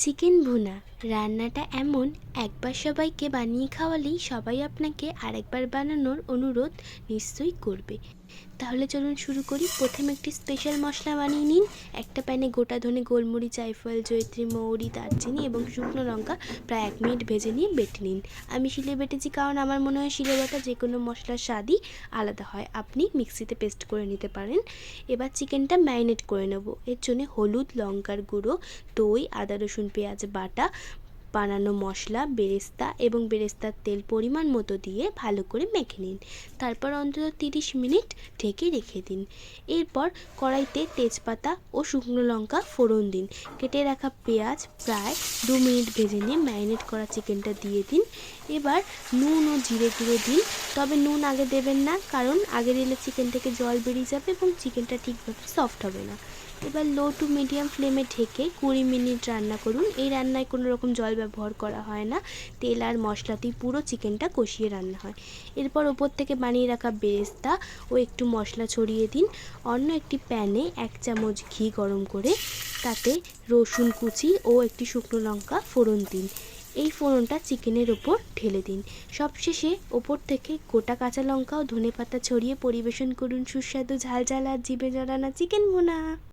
Chicken ভুনা রান্নাটা এমন একবার সবাইকে বানিয়ে খাওয়ালেই সবাই আপনাকে আরেকবার বানানোর অনুরোধ নিশ্চয়ই করবে। তাহলে চলুন শুরু করি। প্রথমে একটি স্পেশাল মশলা বানিয়ে নিন। একটা প্যানে গোটা ধনে, গোলমরিচ, জায়ফল, জয়িত্রী, মৌরি, দারচিনি এবং শুকনো লঙ্কা প্রায় 1 মিনিট ভেজে নিয়ে বেটে নিন। আমি শিলে বেটেছি কারণ আমার মনে হয় শিলে বাটা যে কোনো মশলার স্বাদই আলাদা হয়। আপনি মিক্সিতে পেস্ট করে নিতে পারেন। এবার চিকেনটা ম্যারিনেট করে নেব। এর জন্য হলুদ, লঙ্কার গুঁড়ো, দই, আদা, রসুন, পেঁয়াজ বাটা, বানানো মশলা, বেরেস্তা এবং বেরেস্তার তেল পরিমাণ মতো দিয়ে ভালো করে মেখে নিন। তারপর অন্তত 30 মিনিট ঢেকে রেখে দিন। এরপর কড়াইতে তেজপাতা ও শুকনো লঙ্কা ফোড়ন দিন। কেটে রাখা পেঁয়াজ প্রায় 2 মিনিট ভেজে নিয়ে ম্যারিনেট করা চিকেনটা দিয়ে দিন। এবার নুন ও জিরে গুঁড়ো দিন, তবে নুন আগে দেবেন না, কারণ আগে দিলে চিকেন থেকে জল বেরিয়ে যাবে এবং চিকেনটা ঠিকভাবে সফট হবে না। এবার লো টু মিডিয়াম ফ্লেমে ঢেকে 20 মিনিট রান্না করুন। এই রান্নায় কোনো রকম জল ব্যবহার করা হয় না, তেল আর মশলাতেই পুরো চিকেনটা কষিয়ে রান্না হয়। এরপর ওপর থেকে বানিয়ে রাখা বেরেস্তা ও একটু মশলা ছড়িয়ে দিন। অন্য একটি প্যানে 1 চামচ ঘি গরম করে তাতে রসুন কুচি ও একটি শুকনো লঙ্কা ফোড়ন দিন। এই ফোড়নটা চিকেনের ওপর ঢেলে দিন। সবশেষে ওপর থেকে গোটা কাঁচা লঙ্কা ও ধনেপাতা ছড়িয়ে পরিবেশন করুন সুস্বাদু ঝাল ঝাল আর জিভে জড়ানো চিকেন ভুনা।